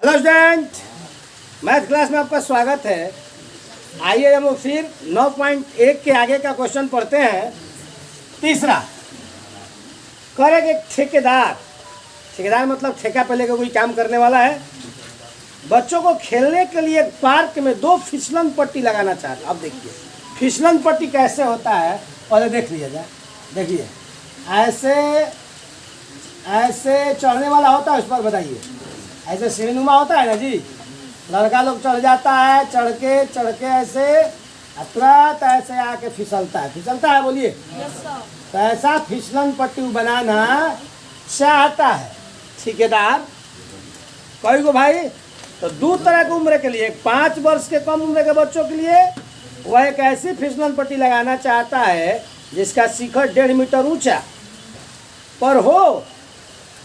Hello student, math class में आपका स्वागत है। आइए हम फिर 9.1 के आगे का क्वेश्चन पढ़ते हैं। तीसरा, करेंगे ठेकेदार। ठेकेदार मतलब ठेका पे लेकर कोई काम करने वाला है। बच्चों को खेलने के लिए एक पार्क में 2 फिसलन पट्टी लगाना चाहता। अब देखिए फिसलन पट्टी कैसे होता है, पहले देख लिया जाए। देखिए ऐसे ऐसे चढ़ने वाला होता है, उस पर बताइए। ऐसे सीढ़ीनुमा होता है ना जी, लड़का लोग चढ़ जाता है, चढ़ के ऐसे तुरंत ऐसे आके फिसलता है। बोलिए तो ऐसा फिसलन पट्टी बनाना चाहता है ठेकेदार। कई को भाई तो 2 तरह की उम्र के लिए, 5 वर्ष के कम उम्र के बच्चों के लिए वह एक ऐसी फिसलन पट्टी लगाना चाहता है जिसका शिखर 1.5 मीटर ऊंचा पर हो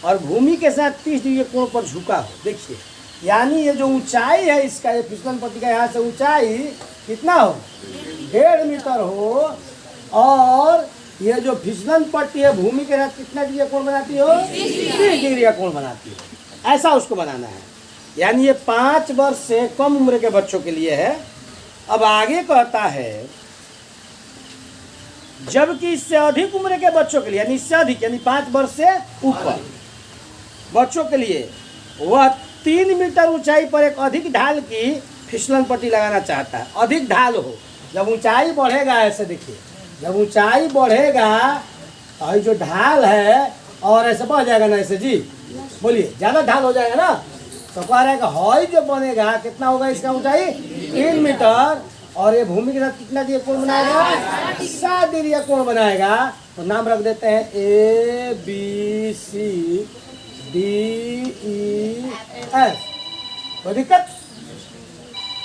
और भूमि के साथ 30 डिग्री कोण पर झुका हो। देखिए यानी ये जो ऊंचाई है इसका, ये फिसलन पट्टी का यहाँ से ऊंचाई कितना हो, 1.5 मीटर हो, और ये जो फिसलन पट्टी है भूमि के साथ कितना डिग्री कोण बनाती हो, 30 डिग्री का कोण बनाती हो। ऐसा उसको बनाना है। यानी ये 5 वर्ष से कम उम्र के बच्चों के लिए है। अब आगे कहता है जबकि इससे अधिक उम्र के बच्चों के लिए, यानी इससे अधिक यानी 5 वर्ष से ऊपर बच्चों के लिए वह 3 मीटर ऊंचाई पर एक अधिक ढाल की फिसलन पट्टी लगाना चाहता है। अधिक ढाल हो, जब ऊंचाई बढ़ेगा, ऐसे देखिए जब ऊंचाई बढ़ेगा तो जो ढाल है और ऐसे बढ़ जाएगा ना, ऐसे जी बोलिए ज़्यादा ढाल हो जाएगा ना, तो कह रहा है कि हॉई जो बनेगा कितना होगा इसका ऊंचाई 3 मीटर, और ये भूमि के साथ कितना डिग्री कोण बनाएगा, 7 डिग्री का कोण बनाएगा। तो नाम रख देते हैं ABCDEF। कोई दिक्कत?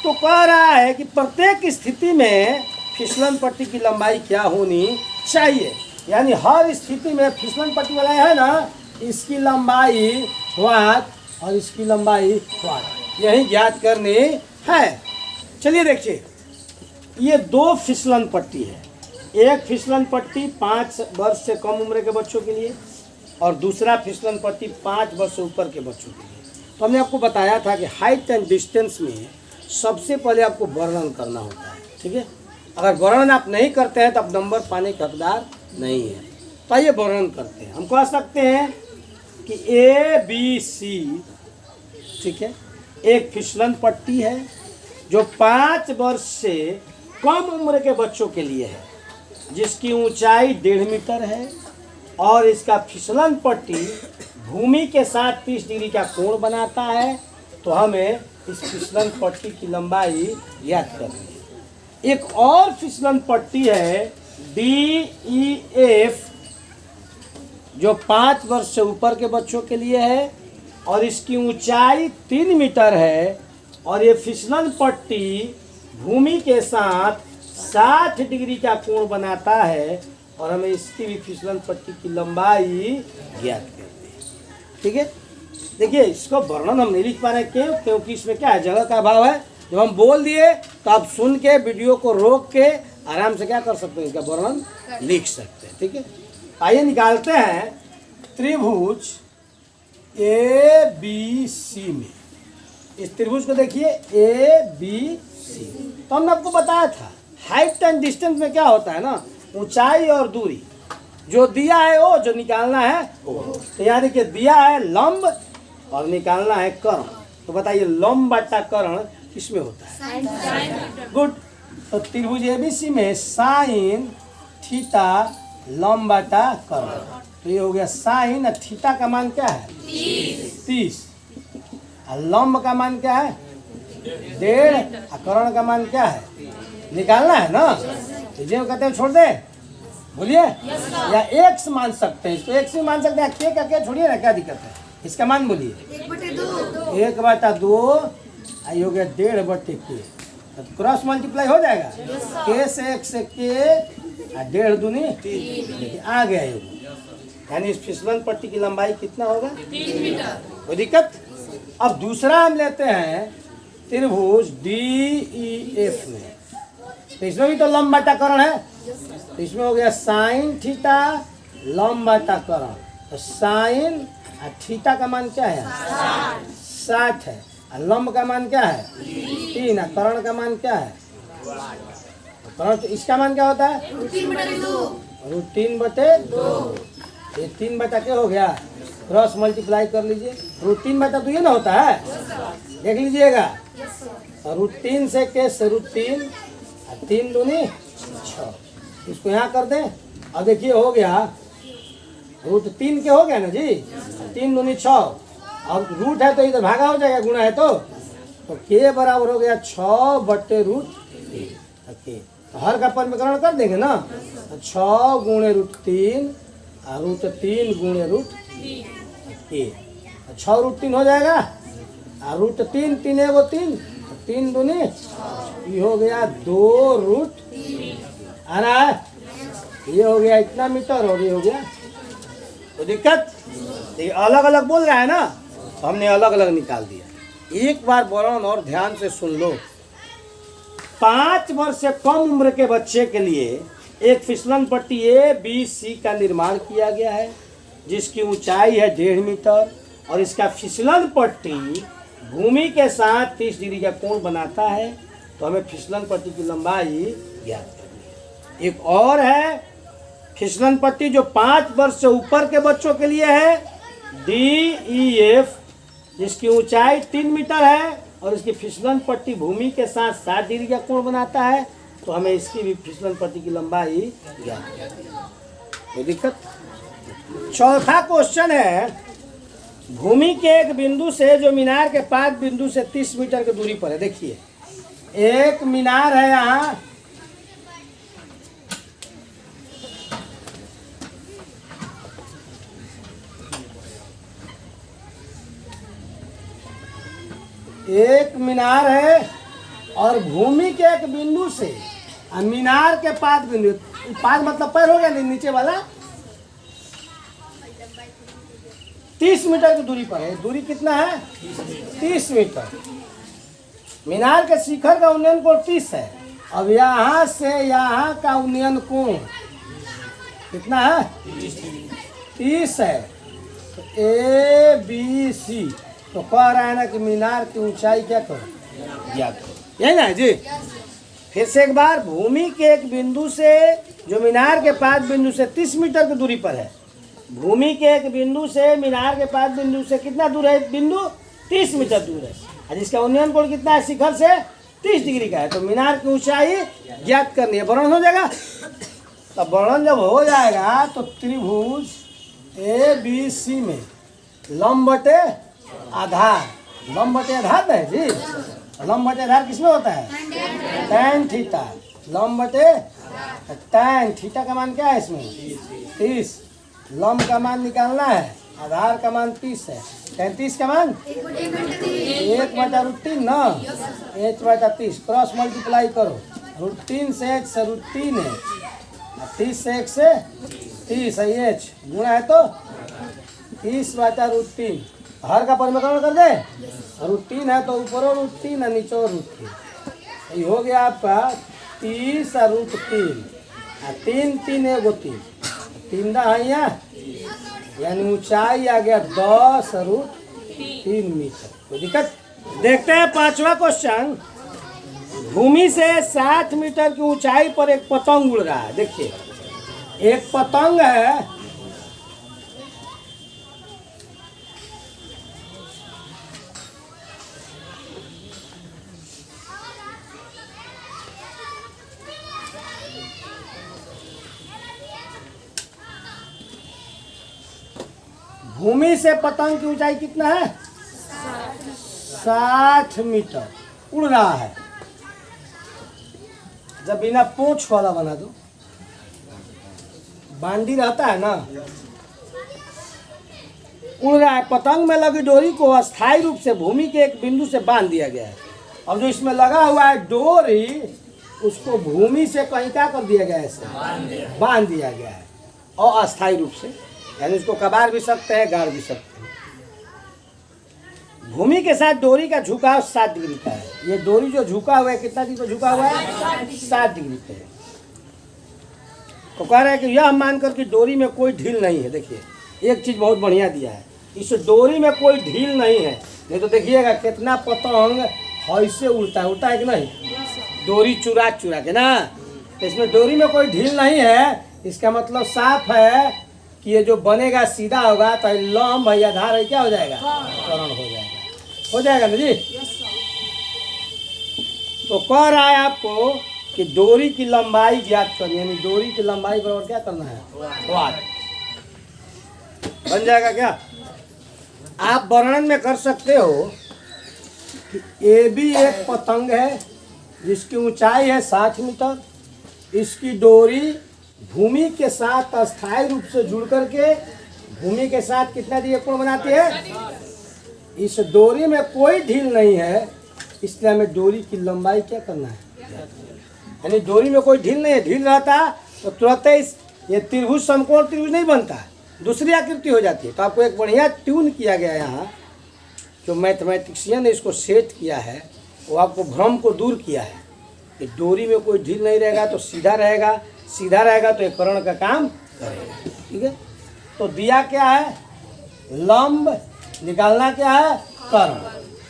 तो कह रहा है कि प्रत्येक स्थिति में फिसलन पट्टी की लंबाई क्या होनी चाहिए। यानी हर स्थिति में फिसलन पट्टी वाला है ना, इसकी लंबाई वाट और इसकी लंबाई वाट यही ज्ञात करनी है। चलिए देखिए, ये 2 फिसलन पट्टी है। एक फिसलन पट्टी 5 वर्ष से कम उम्र के बच्चों के लिए और दूसरा फिसलन पट्टी 5 वर्ष से ऊपर के बच्चों के लिए। तो हमने आपको बताया था कि हाइट एंड डिस्टेंस में सबसे पहले आपको वर्णन करना होता है, ठीक है। अगर वर्णन आप नहीं करते हैं तो आप नंबर पाने के हकदार नहीं है। तो आइए वर्णन करते हैं। हम कह सकते हैं कि ABC, ठीक है, एक फिसलन पट्टी है जो 5 वर्ष से कम उम्र के बच्चों के लिए है, जिसकी ऊंचाई 1.5 मीटर है और इसका फिसलन पट्टी भूमि के साथ 30 डिग्री का कोण बनाता है। तो हमें इस फिसलन पट्टी की लंबाई ज्ञात करनी है। एक और फिसलन पट्टी है DEF जो 5 वर्ष से ऊपर के बच्चों के लिए है और इसकी ऊंचाई 3 मीटर है, और ये फिसलन पट्टी भूमि के साथ 60 डिग्री का कोण बनाता है, और हमें इसकी भी फिसलन पट्टी की लंबाई ज्ञात करनी है, ठीक है। देखिए इसको वर्णन हम नहीं लिख पा रहे, क्यों? क्योंकि इसमें क्या है, जगह का अभाव है। जब हम बोल दिए तो आप सुन के वीडियो को रोक के आराम से क्या कर सकते हैं, इसका वर्णन लिख सकते हैं, ठीक है। आइए निकालते हैं त्रिभुज ABC में। इस त्रिभुज को देखिए ABC। तो हमने आपको बताया था हाइट एंड डिस्टेंस में क्या होता है ना, ऊंचाई और दूरी। जो दिया है वो, जो निकालना है वो। तो यहाँ देखिए दिया है लंब और निकालना है कर्ण। तो बताइए लंब बटा कर्ण किसमें होता है? गुड। तो त्रिभुज ABC में साइन थीटा लंब बटा कर्ण। तो ये हो गया साइन, और थीटा का मान क्या है 30, और लंब का मान क्या है 1.5, और कर्ण का मान क्या है निकालना है ना। तो जो कहते हैं छोड़ दे, बोलिए या x मान सकते हैं, इसको x भी मान सकते हैं। k का क्या छोड़िए ना, क्या दिक्कत है, इसका मान बोलिए 1/2 आई हो गया 1.5/k। तो क्रॉस मल्टीप्लाई हो जाएगा, k से x से k, 1.5 दूनी 3। देखिए आ गया ये। यानी इस फिसलन पट्टी की लंबाई कितना होगा 3 मीटर। कोई दिक्कत? अब दूसरा हम लेते हैं त्रिभुज DEF में। तो इसमें भी तो लंब बटा कर्ण है, तो इसमें हो गया साइन थीटा लंब बटा कर्ण। तो साइन और थीटा का मान क्या है 60 है। और लंब का मान क्या है 3, और कर्ण का मान क्या है कर्ण, तो इसका मान क्या होता है √3/2। ये 3 क्या हो गया, क्रॉस मल्टीप्लाई कर लीजिए, √3/2 ये ना होता है, देख लीजिएगा। और √3 से के √3, 3 दूनी 6, इसको यहाँ कर दें। अब देखिए हो गया √3 के हो गया ना जी, 3 दूनी 6, अब रूट है तो इधर भागा हो जाएगा, गुणा है तो के बराबर हो गया 6/√3। तो हर का परिमेकरण कर देंगे ना, 6 गुणे √3 और √3 गुणे √3, 6 √3 हो जाएगा, और √3 3 एगो 3, 3 दूनी ये हो गया 2√3 आ रहा है, ये हो गया इतना मीटर और ये हो गया। तो दिक्कत ये अलग अलग बोल रहा है ना, तो हमने अलग अलग निकाल दिया। एक बार वर्णन और ध्यान से सुन लो। 5 वर्ष से कम उम्र के बच्चे के लिए एक फिसलन पट्टी ABC का निर्माण किया गया है, जिसकी ऊंचाई है 1.5 मीटर, और इसका फिसलन पट्टी भूमि के साथ 30 डिग्री का कोण बनाता है। तो हमें फिसलन पट्टी की लंबाई ज्ञात करनी है। एक और है फिसलन पट्टी जो 5 वर्ष से ऊपर के बच्चों के लिए है, DEF, जिसकी ऊंचाई 3 मीटर है और इसकी फिसलन पट्टी भूमि के साथ 60 डिग्री का कोण बनाता है। तो हमें इसकी भी फिसलन पट्टी की लंबाई ज्ञात करनी है। कोई दिक्कत? चौथा क्वेश्चन है, भूमि के एक बिंदु से जो मीनार के 5 बिंदु से 30 मीटर की दूरी पर है। देखिए एक मीनार है यहाँ, एक मीनार है और भूमि के एक बिंदु से मीनार के 5 बिंदु, 5 मतलब पैर हो गया नहीं, नीचे वाला 30 मीटर की दूरी पर है। दूरी कितना है 30 मीटर। मीनार के शिखर का उन्नयन कोण 30 है। अब यहाँ से यहाँ का उन्नयन कोण कितना है 30 है। तो ABC तो कह रहा है ना कि मीनार की ऊंचाई क्या करो ज्ञात करो, यही ना जी। फिर से एक बार, भूमि के एक बिंदु से जो मीनार के 5 बिंदु से 30 मीटर की दूरी पर है, भूमि के एक बिंदु से मीनार के 5 बिंदु से कितना दूर है बिंदु 30 मीटर दूर है, और जिसका उन्नयन कोण कितना है शिखर से 30 डिग्री का है। तो मीनार की ऊंचाई ज्ञात करनी है। वर्णन हो जाएगा। तब वर्णन जब हो जाएगा तो त्रिभुज ABC में लंब बटे आधार, लंब बटे आधार है जी। लंब बटे आधार किसमें होता है tan थीटा, लंब बटे tan थीटा का मान क्या है इसमें 30, लंब का मान निकालना है, आधार का मान 30 है, 33 का मान 1/√3 ना, h/30 क्रॉस मल्टीप्लाई करो, √3 से h से √3 है, 30 से 1 से 30 है, h गुणा है तो 30/√3। हर का परिमेकरण कर दे, √3 है तो ऊपर √3 है नीचे √3। ये हो गया आपका 30 और √3, 3 3 एगो 3 दा है यहाँ, यानी ऊंचाई आ गया 10√3 मीटर। कोई दिक्कत? देखते हैं 5वां क्वेश्चन। भूमि से 60 मीटर की ऊंचाई पर एक पतंग उड़ रहा है। देखिए एक पतंग है, भूमि से पतंग की ऊंचाई कितना है 60 मीटर उड़ रहा है। जब बिना पूंछ वाला बना दो, बांडी रहता है ना, उड़ रहा है। पतंग में लगी डोरी को अस्थायी रूप से भूमि के एक बिंदु से बांध दिया गया है। अब जो इसमें लगा हुआ है डोरी, उसको भूमि से कहीं क्या कर दिया गया है, ऐसे बांध दिया गया है, और अस्थायी रूप से, यानी उसको कबार भी सकते हैं, गाड़ भी सकते हैं। भूमि के साथ डोरी का झुकाव 60 डिग्री का है। ये डोरी जो झुका हुआ है कितना डिग्री पे झुका हुआ है 60 डिग्री पे है। तो कह रहा है कि यह मानकर कि डोरी में कोई ढील नहीं है। देखिए एक चीज बहुत बढ़िया दिया है, इस डोरी में कोई ढील नहीं है, नहीं तो देखिएगा कितना पतंग ऐसे उड़ता है कि नहीं, डोरी चुरा चुरा के ना। तो इसमें डोरी में कोई ढील नहीं है, इसका मतलब साफ है कि ये जो बनेगा सीधा होगा तो लंब या धार है क्या हो जाएगा, करण हो जाएगा ना जी। तो कह रहा है आपको कि डोरी की लंबाई ज्ञात करनी, यानी डोरी की लंबाई बराबर क्या करना है, वाट। बन जाएगा क्या? आप वर्णन में कर सकते हो कि ये भी एक पतंग है जिसकी ऊंचाई है 60 मीटर, इसकी डोरी भूमि के साथ अस्थायी रूप से जुड़ करके भूमि के साथ कितना डी कोण बनाती है। इस डोरी में कोई ढील नहीं है, इसलिए हमें डोरी की लंबाई क्या करना है, यानी डोरी में कोई ढील नहीं है। ढील रहता तो तुरंत ये त्रिभुज समकोण त्रिभुज नहीं बनता, दूसरी आकृति हो जाती है। तो आपको एक बढ़िया ट्यून किया गया है यहाँ, जो मैथमेटिशियन ने इसको सेट किया है, वो आपको भ्रम को दूर किया है कि डोरी में कोई ढील नहीं रहेगा तो सीधा रहेगा, सीधा रहेगा तो एक करण का काम करेगा। ठीक है, तो दिया क्या है, लंब, निकालना क्या है, कर्ण।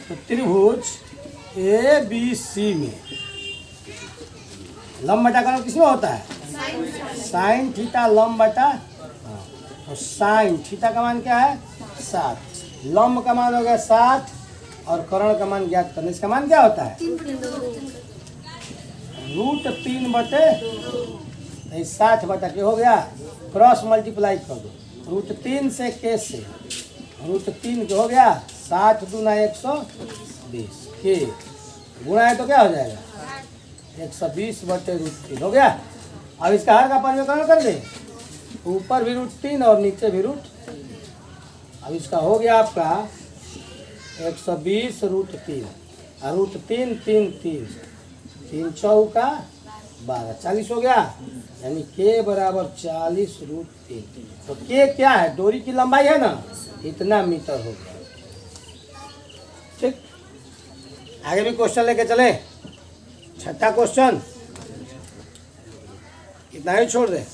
तो त्रिभुज ABC में लंब बटा कर्ण किसमें होता है, साइन थीटा लंब बटा, तो साइन थीटा का मान क्या है 60, लंब का मान हो गया 60 और कर्ण का मान ज्ञात करने, इसका मान क्या होता है √3 बटे 60 बटा के हो गया, क्रॉस मल्टीप्लाई कर दो, √3 से के से √3 के हो गया 60 दूना 120 के गुणा है तो क्या हो जाएगा 120 बटे √3 हो गया। अब इसका हर का परिवर्तन कर दे, ऊपर भी √3 और नीचे भी अब इसका हो गया आपका 120 √3 और √3 3 चौका 12 40 हो गया, यानी के बराबर 40 √3। तो के क्या है, डोरी की लंबाई है ना, इतना मीटर हो गया। ठीक, आगे भी क्वेश्चन लेके चले। छठा क्वेश्चन, इतना ही छोड़ दे।